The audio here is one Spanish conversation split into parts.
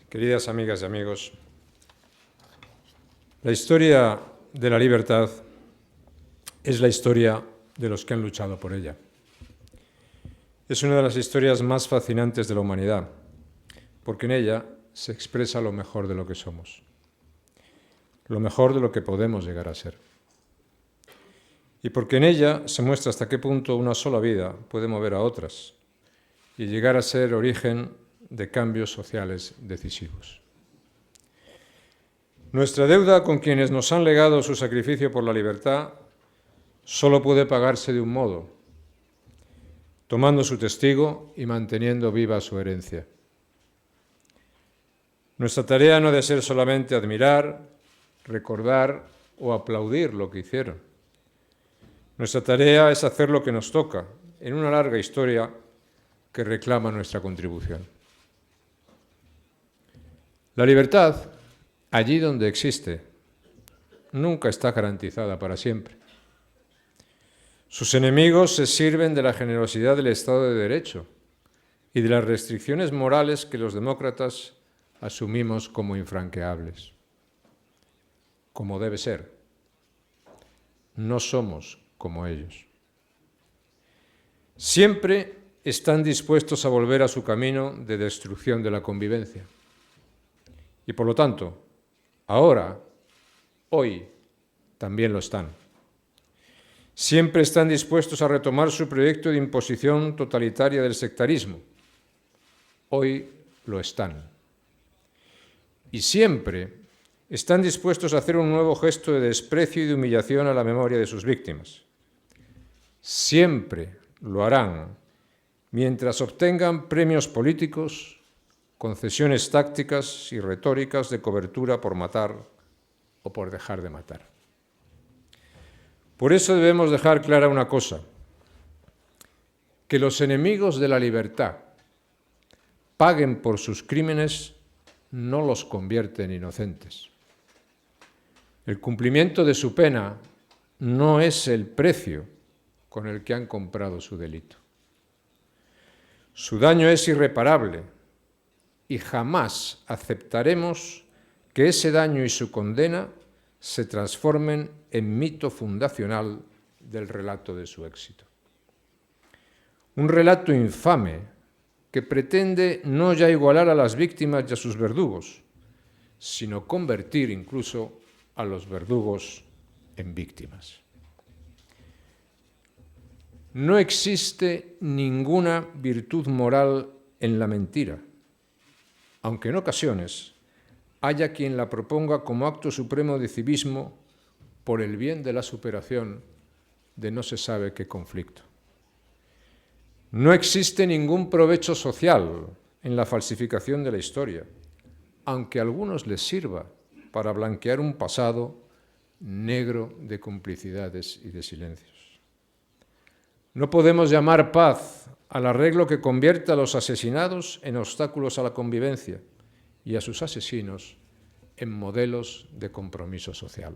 Queridas amigas y amigos, la historia de la libertad es la historia de los que han luchado por ella. Es una de las historias más fascinantes de la humanidad, porque en ella se expresa lo mejor de lo que somos, lo mejor de lo que podemos llegar a ser. Y porque en ella se muestra hasta qué punto una sola vida puede mover a otras y llegar a ser origen de cambios sociales decisivos. Nuestra deuda con quienes nos han legado su sacrificio por la libertad solo puede pagarse de un modo, tomando su testigo y manteniendo viva su herencia. Nuestra tarea no ha de ser solamente admirar, recordar o aplaudir lo que hicieron. Nuestra tarea es hacer lo que nos toca en una larga historia que reclama nuestra contribución. La libertad, allí donde existe, nunca está garantizada para siempre. Sus enemigos se sirven de la generosidad del Estado de Derecho y de las restricciones morales que los demócratas asumimos como infranqueables. Como debe ser. No somos como ellos. Siempre están dispuestos a volver a su camino de destrucción de la convivencia. Y por lo tanto, ahora, hoy, también lo están. Siempre están dispuestos a retomar su proyecto de imposición totalitaria del sectarismo. Hoy lo están. Y siempre están dispuestos a hacer un nuevo gesto de desprecio y de humillación a la memoria de sus víctimas. Siempre lo harán mientras obtengan premios políticos, concesiones tácticas y retóricas de cobertura por matar o por dejar de matar. Por eso debemos dejar clara una cosa, que los enemigos de la libertad paguen por sus crímenes no los convierte en inocentes. El cumplimiento de su pena no es el precio con el que han comprado su delito. Su daño es irreparable y jamás aceptaremos que ese daño y su condena se transformen en mito fundacional del relato de su éxito. Un relato infame que pretende no ya igualar a las víctimas y a sus verdugos, sino convertir incluso a los verdugos en víctimas. No existe ninguna virtud moral en la mentira, aunque en ocasiones haya quien la proponga como acto supremo de civismo por el bien de la superación de no se sabe qué conflicto. No existe ningún provecho social en la falsificación de la historia, aunque a algunos les sirva para blanquear un pasado negro de complicidades y de silencios. No podemos llamar paz al arreglo que convierta a los asesinados en obstáculos a la convivencia y a sus asesinos en modelos de compromiso social.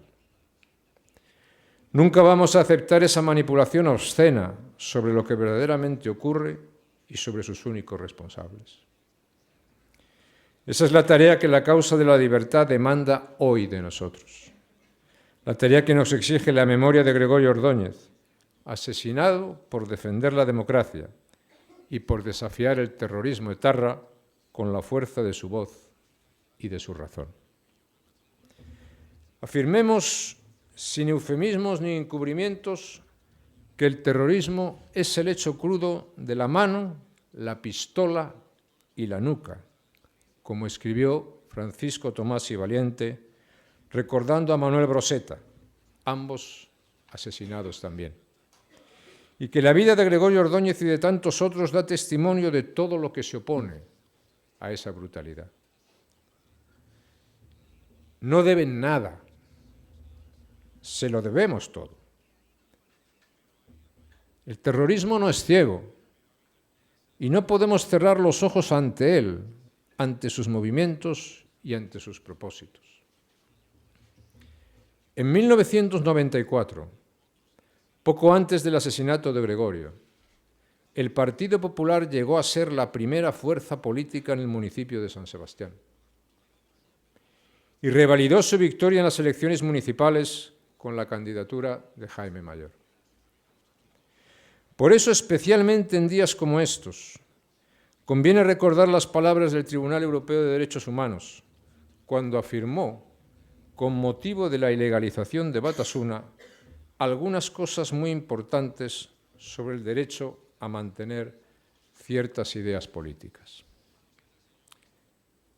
Nunca vamos a aceptar esa manipulación obscena sobre lo que verdaderamente ocurre y sobre sus únicos responsables. Esa es la tarea que la causa de la libertad demanda hoy de nosotros. La tarea que nos exige la memoria de Gregorio Ordóñez, asesinado por defender la democracia y por desafiar el terrorismo etarra con la fuerza de su voz y de su razón. Afirmemos, sin eufemismos ni encubrimientos, que el terrorismo es el hecho crudo de la mano, la pistola y la nuca, como escribió Francisco Tomás y Valiente, recordando a Manuel Broseta, ambos asesinados también. Y que la vida de Gregorio Ordóñez y de tantos otros da testimonio de todo lo que se opone a esa brutalidad. No deben nada, se lo debemos todo. El terrorismo no es ciego y no podemos cerrar los ojos ante él, ante sus movimientos y ante sus propósitos. En 1994, poco antes del asesinato de Gregorio, el Partido Popular llegó a ser la primera fuerza política en el municipio de San Sebastián. y revalidó su victoria en las elecciones municipales con la candidatura de Jaime Mayor. Por eso, especialmente en días como estos, conviene recordar las palabras del Tribunal Europeo de Derechos Humanos, cuando afirmó, con motivo de la ilegalización de Batasuna, algunas cosas muy importantes sobre el derecho a mantener ciertas ideas políticas.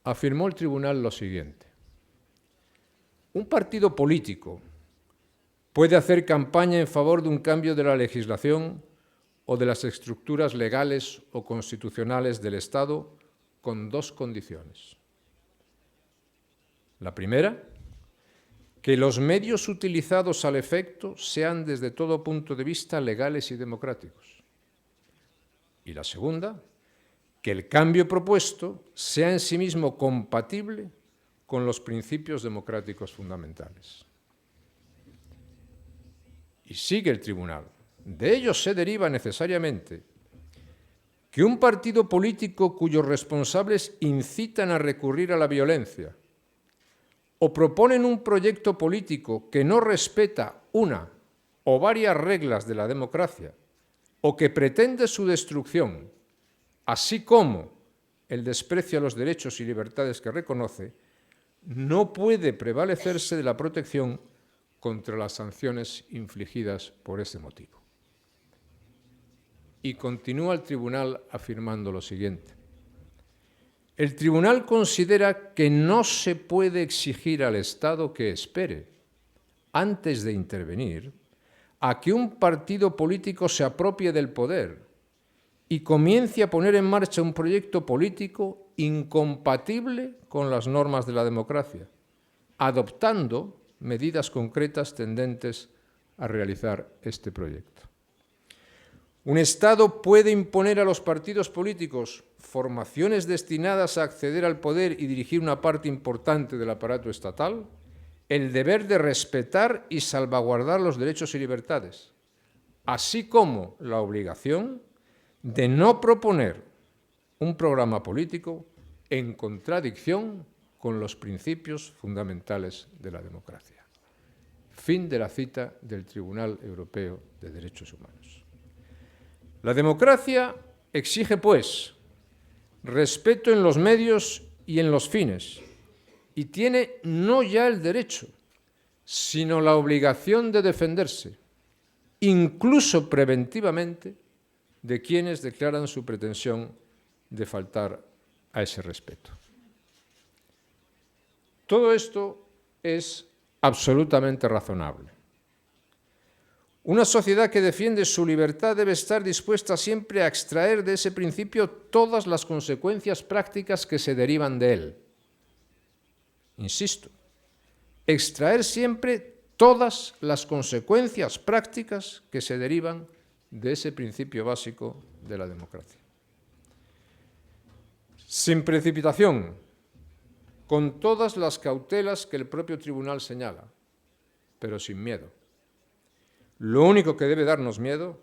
Afirmó el tribunal lo siguiente: un partido político puede hacer campaña en favor de un cambio de la legislación o de las estructuras legales o constitucionales del Estado con dos condiciones. La primera, que los medios utilizados al efecto sean desde todo punto de vista legales y democráticos. Y la segunda, que el cambio propuesto sea en sí mismo compatible con los principios democráticos fundamentales. Y sigue el tribunal. De ello se deriva necesariamente que un partido político cuyos responsables incitan a recurrir a la violencia o proponen un proyecto político que no respeta una o varias reglas de la democracia o que pretende su destrucción, así como el desprecio a los derechos y libertades que reconoce, no puede prevalecerse de la protección contra las sanciones infligidas por ese motivo. Y continúa el tribunal afirmando lo siguiente: el tribunal considera que no se puede exigir al Estado que espere, antes de intervenir, a que un partido político se apropie del poder y comience a poner en marcha un proyecto político incompatible con las normas de la democracia, adoptando medidas concretas tendentes a realizar este proyecto. Un Estado puede imponer a los partidos políticos formaciones destinadas a acceder al poder y dirigir una parte importante del aparato estatal, el deber de respetar y salvaguardar los derechos y libertades, así como la obligación de no proponer un programa político en contradicción con los principios fundamentales de la democracia. Fin de la cita del Tribunal Europeo de Derechos Humanos. La democracia exige, pues, respeto en los medios y en los fines, y tiene no ya el derecho, sino la obligación de defenderse, incluso preventivamente, de quienes declaran su pretensión de faltar a ese respeto. Todo esto es absolutamente razonable. Una sociedad que defiende su libertad debe estar dispuesta siempre a extraer de ese principio todas las consecuencias prácticas que se derivan de él. Insisto, extraer siempre todas las consecuencias prácticas que se derivan de ese principio básico de la democracia. Sin precipitación, con todas las cautelas que el propio tribunal señala, pero sin miedo. Lo único que debe darnos miedo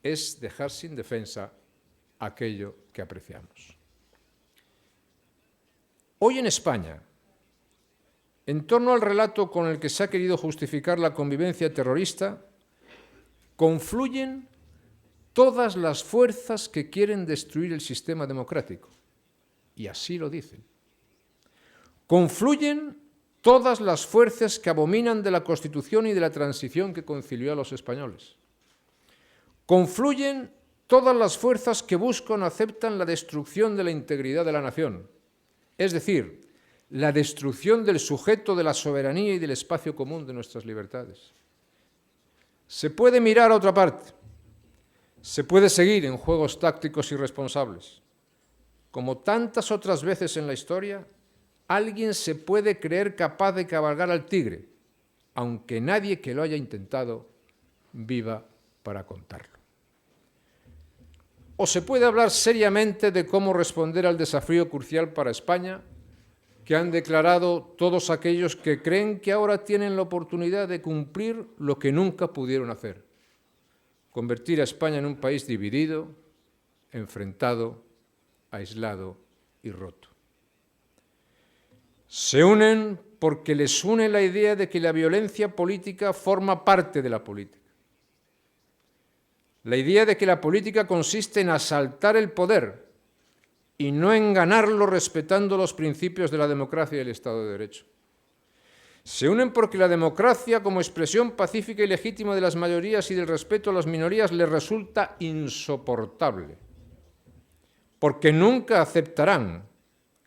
es dejar sin defensa aquello que apreciamos. Hoy en España, en torno al relato con el que se ha querido justificar la convivencia terrorista, confluyen todas las fuerzas que quieren destruir el sistema democrático, y así lo dicen. Confluyen todas las fuerzas que abominan de la Constitución y de la transición que concilió a los españoles. Confluyen todas las fuerzas que buscan o aceptan la destrucción de la integridad de la nación, es decir, la destrucción del sujeto de la soberanía y del espacio común de nuestras libertades. Se puede mirar a otra parte, se puede seguir en juegos tácticos irresponsables. Como tantas otras veces en la historia, alguien se puede creer capaz de cabalgar al tigre, aunque nadie que lo haya intentado viva para contarlo. O se puede hablar seriamente de cómo responder al desafío crucial para España que han declarado todos aquellos que creen que ahora tienen la oportunidad de cumplir lo que nunca pudieron hacer: convertir a España en un país dividido, enfrentado, aislado y roto. Se unen porque les une la idea de que la violencia política forma parte de la política. La idea de que la política consiste en asaltar el poder y no en ganarlo respetando los principios de la democracia y el Estado de Derecho. Se unen porque la democracia, como expresión pacífica y legítima de las mayorías y del respeto a las minorías, les resulta insoportable, porque nunca aceptarán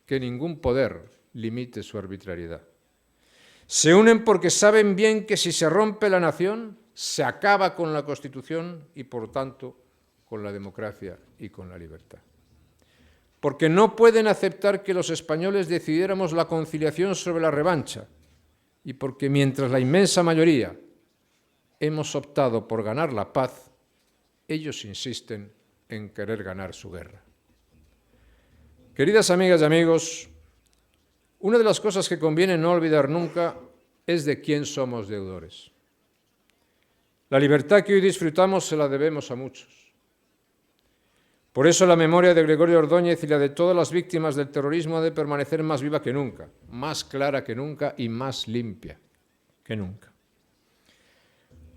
que ningún poder limite su arbitrariedad. Se unen porque saben bien que si se rompe la nación, se acaba con la Constitución y, por tanto, con la democracia y con la libertad. Porque no pueden aceptar que los españoles decidiéramos la conciliación sobre la revancha, y porque mientras la inmensa mayoría hemos optado por ganar la paz, ellos insisten en querer ganar su guerra. Queridas amigas y amigos, una de las cosas que conviene no olvidar nunca es de quién somos deudores. La libertad que hoy disfrutamos se la debemos a muchos. Por eso la memoria de Gregorio Ordóñez y la de todas las víctimas del terrorismo ha de permanecer más viva que nunca, más clara que nunca y más limpia que nunca.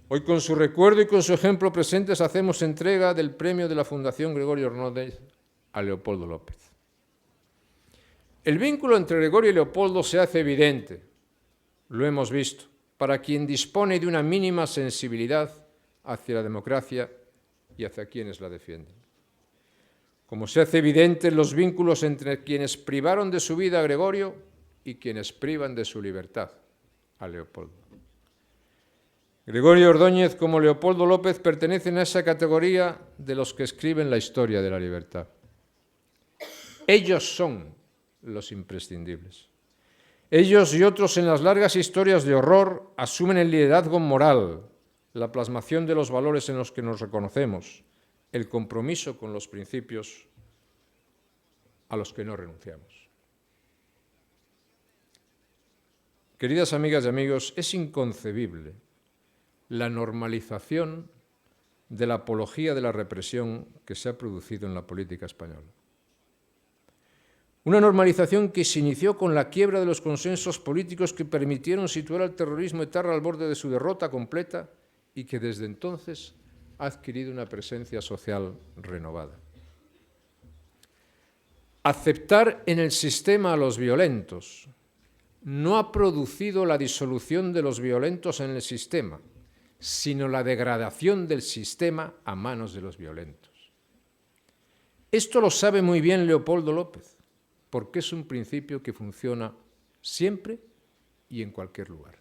Hoy, con su recuerdo y con su ejemplo presentes, hacemos entrega del premio de la Fundación Gregorio Ordóñez a Leopoldo López. El vínculo entre Gregorio y Leopoldo se hace evidente, lo hemos visto, para quien dispone de una mínima sensibilidad hacia la democracia y hacia quienes la defienden. Como se hace evidente los vínculos entre quienes privaron de su vida a Gregorio y quienes privan de su libertad a Leopoldo. Gregorio Ordóñez, como Leopoldo López, pertenecen a esa categoría de los que escriben la historia de la libertad. Ellos son los imprescindibles. Ellos y otros en las largas historias de horror asumen el liderazgo moral, la plasmación de los valores en los que nos reconocemos, el compromiso con los principios a los que no renunciamos. Queridas amigas y amigos, es inconcebible la normalización de la apología de la represión que se ha producido en la política española. Una normalización que se inició con la quiebra de los consensos políticos que permitieron situar al terrorismo etarra al borde de su derrota completa y que desde entonces ha adquirido una presencia social renovada. Aceptar en el sistema a los violentos no ha producido la disolución de los violentos en el sistema, sino la degradación del sistema a manos de los violentos. Esto lo sabe muy bien Leopoldo López, porque es un principio que funciona siempre y en cualquier lugar.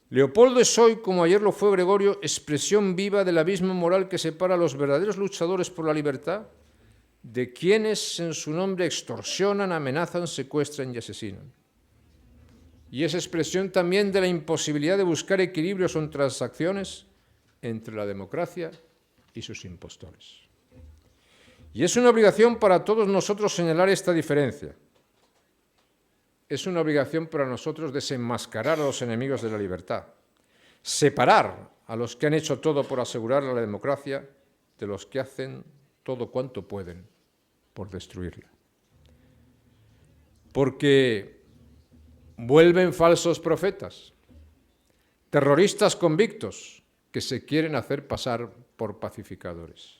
Leopoldo es hoy, como ayer lo fue Gregorio, expresión viva del abismo moral que separa a los verdaderos luchadores por la libertad de quienes en su nombre extorsionan, amenazan, secuestran y asesinan. Y es expresión también de la imposibilidad de buscar equilibrios o transacciones entre la democracia y sus impostores. Y es una obligación para todos nosotros señalar esta diferencia. Es una obligación para nosotros desenmascarar a los enemigos de la libertad, separar a los que han hecho todo por asegurar la democracia de los que hacen todo cuanto pueden por destruirla. Porque vuelven falsos profetas, terroristas convictos que se quieren hacer pasar por pacificadores.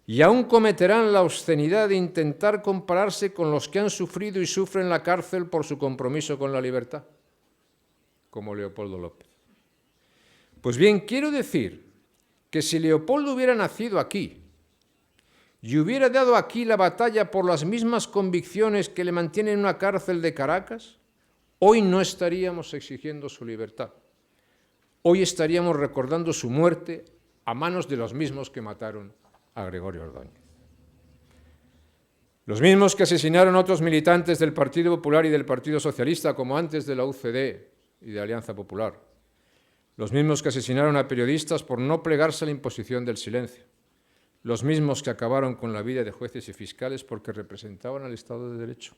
Y aún cometerán la obscenidad de intentar compararse con los que han sufrido y sufren la cárcel por su compromiso con la libertad, como Leopoldo López. Pues bien, quiero decir que si Leopoldo hubiera nacido aquí y hubiera dado aquí la batalla por las mismas convicciones que le mantienen en una cárcel de Caracas, hoy no estaríamos exigiendo su libertad. Hoy estaríamos recordando su muerte a manos de los mismos que mataron a Gregorio Ordóñez. Los mismos que asesinaron a otros militantes del Partido Popular y del Partido Socialista, como antes de la UCD y de Alianza Popular. Los mismos que asesinaron a periodistas por no plegarse a la imposición del silencio. Los mismos que acabaron con la vida de jueces y fiscales porque representaban al Estado de Derecho.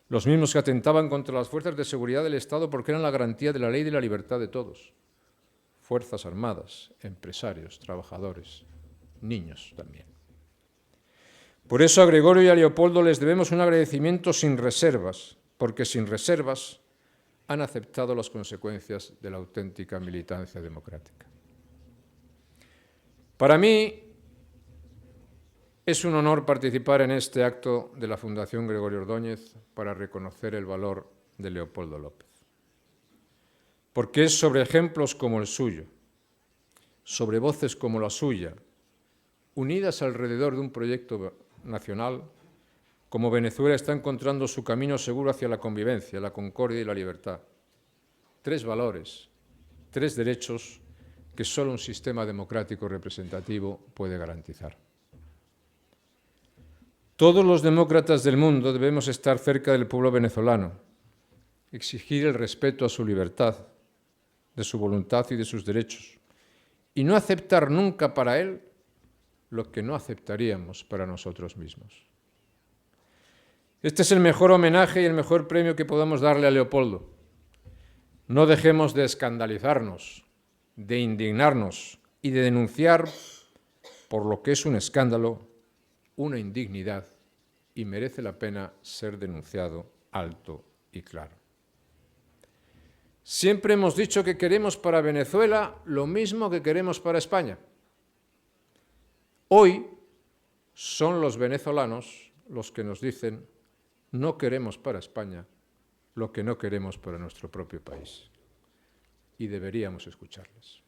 Los mismos que atentaban contra las fuerzas de seguridad del Estado porque eran la garantía de la ley y de la libertad de todos. Fuerzas armadas, empresarios, trabajadores, niños también. Por eso a Gregorio y a Leopoldo les debemos un agradecimiento sin reservas, porque sin reservas han aceptado las consecuencias de la auténtica militancia democrática. Para mí es un honor participar en este acto de la Fundación Gregorio Ordóñez para reconocer el valor de Leopoldo López, porque es sobre ejemplos como el suyo, sobre voces como la suya, unidas alrededor de un proyecto nacional, como Venezuela está encontrando su camino seguro hacia la convivencia, la concordia y la libertad. 3 valores, 3 derechos que solo un sistema democrático representativo puede garantizar. Todos los demócratas del mundo debemos estar cerca del pueblo venezolano, exigir el respeto a su libertad, de su voluntad y de sus derechos, y no aceptar nunca para él lo que no aceptaríamos para nosotros mismos. Este es el mejor homenaje y el mejor premio que podamos darle a Leopoldo. No dejemos de escandalizarnos, de indignarnos y de denunciar por lo que es un escándalo, una indignidad, y merece la pena ser denunciado alto y claro. Siempre hemos dicho que queremos para Venezuela lo mismo que queremos para España. Hoy son los venezolanos los que nos dicen: no queremos para España lo que no queremos para nuestro propio país. Y deberíamos escucharles.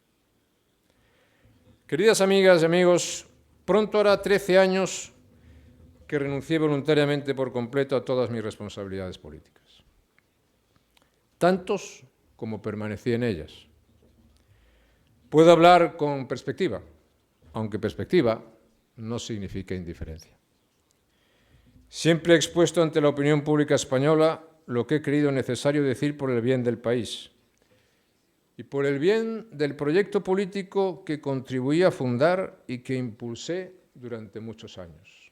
Queridas amigas y amigos, pronto hará 13 años que renuncié voluntariamente por completo a todas mis responsabilidades políticas. Tantos como permanecí en ellas. Puedo hablar con perspectiva, aunque perspectiva no significa indiferencia. Siempre he expuesto ante la opinión pública española lo que he creído necesario decir por el bien del país y por el bien del proyecto político que contribuí a fundar y que impulsé durante muchos años.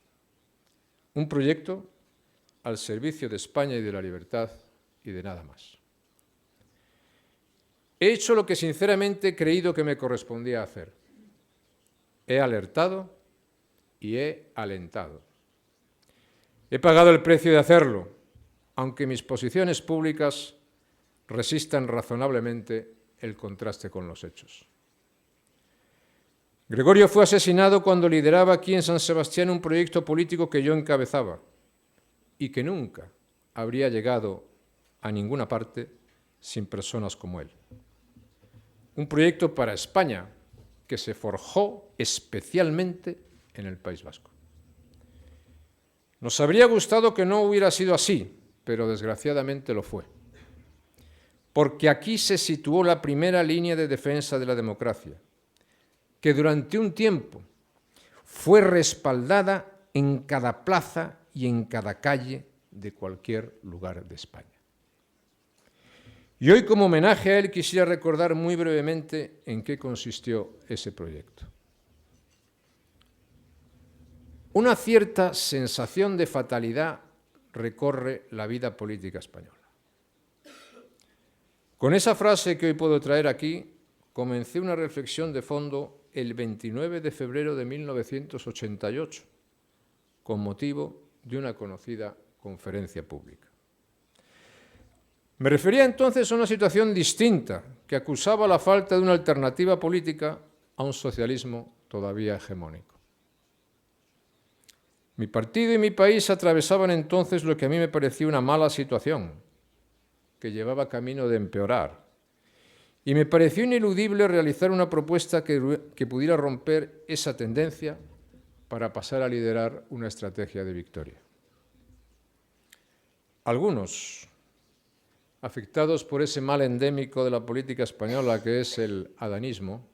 Un proyecto al servicio de España y de la libertad y de nada más. He hecho lo que sinceramente he creído que me correspondía hacer. He alertado y he alentado. He pagado el precio de hacerlo, aunque mis posiciones públicas resistan razonablemente el contraste con los hechos. Gregorio fue asesinado cuando lideraba aquí en San Sebastián un proyecto político que yo encabezaba y que nunca habría llegado a ninguna parte sin personas como él. Un proyecto para España que se forjó especialmente en el País Vasco. Nos habría gustado que no hubiera sido así, pero desgraciadamente lo fue. Porque aquí se situó la primera línea de defensa de la democracia, que durante un tiempo fue respaldada en cada plaza y en cada calle de cualquier lugar de España. Y hoy, como homenaje a él, quisiera recordar muy brevemente en qué consistió ese proyecto. Una cierta sensación de fatalidad recorre la vida política española. Con esa frase que hoy puedo traer aquí, comencé una reflexión de fondo el 29 de febrero de 1988, con motivo de una conocida conferencia pública. Me refería entonces a una situación distinta que acusaba la falta de una alternativa política a un socialismo todavía hegemónico. Mi partido y mi país atravesaban entonces lo que a mí me parecía una mala situación, que llevaba camino de empeorar, y me pareció ineludible realizar una propuesta que pudiera romper esa tendencia para pasar a liderar una estrategia de victoria. Algunos, afectados por ese mal endémico de la política española que es el adanismo,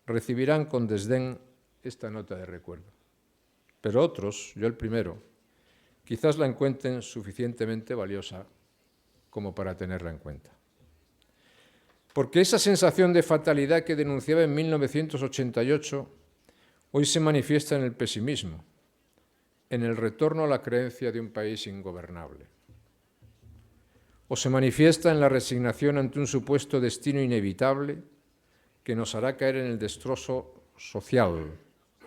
recibirán con desdén esta nota de recuerdo. Pero otros, yo el primero, quizás la encuentren suficientemente valiosa como para tenerla en cuenta. Porque esa sensación de fatalidad que denunciaba en 1988 hoy se manifiesta en el pesimismo, en el retorno a la creencia de un país ingobernable. O se manifiesta en la resignación ante un supuesto destino inevitable que nos hará caer en el destrozo social,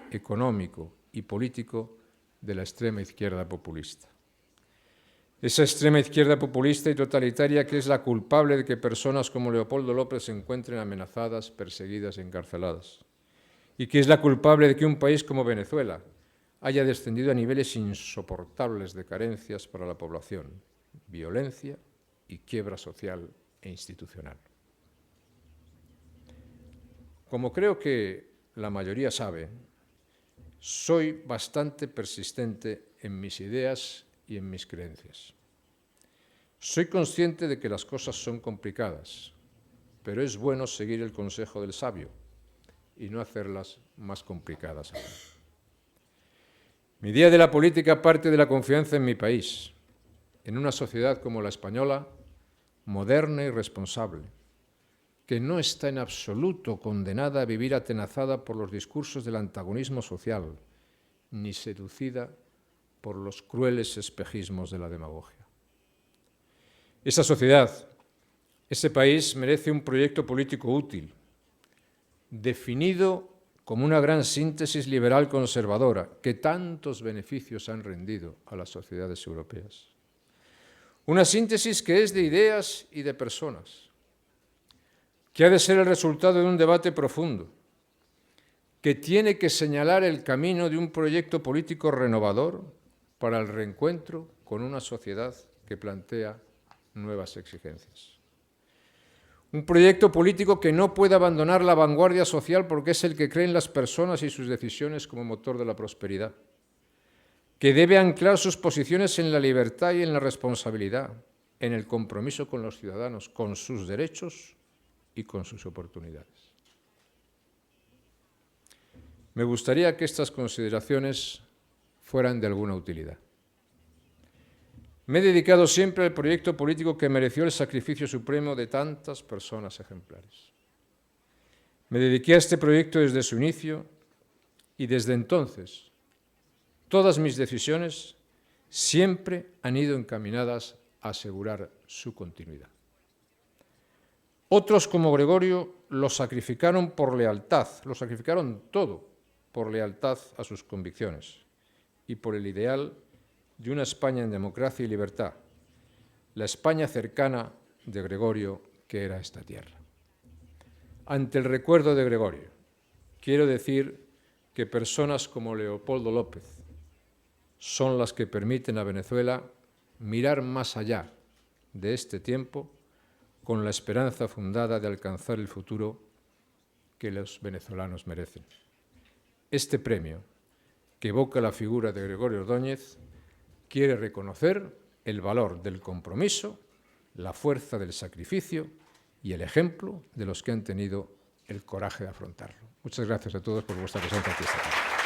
económico y político de la extrema izquierda populista. Esa extrema izquierda populista y totalitaria que es la culpable de que personas como Leopoldo López se encuentren amenazadas, perseguidas y encarceladas. Y que es la culpable de que un país como Venezuela haya descendido a niveles insoportables de carencias para la población, violencia y quiebra social e institucional. Como creo que la mayoría sabe, soy bastante persistente en mis ideas y en mis creencias. Soy consciente de que las cosas son complicadas, pero es bueno seguir el consejo del sabio y no hacerlas más complicadas aún. Mi idea de la política parte de la confianza en mi país, en una sociedad como la española, moderna y responsable, que no está en absoluto condenada a vivir atenazada por los discursos del antagonismo social, ni seducida por los crueles espejismos de la demagogia. Esa sociedad, ese país merece un proyecto político útil, definido como una gran síntesis liberal conservadora que tantos beneficios han rendido a las sociedades europeas. Una síntesis que es de ideas y de personas, que ha de ser el resultado de un debate profundo, que tiene que señalar el camino de un proyecto político renovador para el reencuentro con una sociedad que plantea nuevas exigencias. Un proyecto político que no puede abandonar la vanguardia social porque es el que cree en las personas y sus decisiones como motor de la prosperidad, que debe anclar sus posiciones en la libertad y en la responsabilidad, en el compromiso con los ciudadanos, con sus derechos y con sus oportunidades. Me gustaría que estas consideraciones fueran de alguna utilidad. Me he dedicado siempre al proyecto político que mereció el sacrificio supremo de tantas personas ejemplares. Me dediqué a este proyecto desde su inicio y desde entonces todas mis decisiones siempre han ido encaminadas a asegurar su continuidad. Otros, como Gregorio, lo sacrificaron por lealtad, lo sacrificaron todo por lealtad a sus convicciones y por el ideal de una España en democracia y libertad, la España cercana de Gregorio que era esta tierra. Ante el recuerdo de Gregorio, quiero decir que personas como Leopoldo López son las que permiten a Venezuela mirar más allá de este tiempo con la esperanza fundada de alcanzar el futuro que los venezolanos merecen. Este premio, que evoca la figura de Gregorio Ordóñez, quiere reconocer el valor del compromiso, la fuerza del sacrificio y el ejemplo de los que han tenido el coraje de afrontarlo. Muchas gracias a todos por vuestra presencia aquí esta tarde.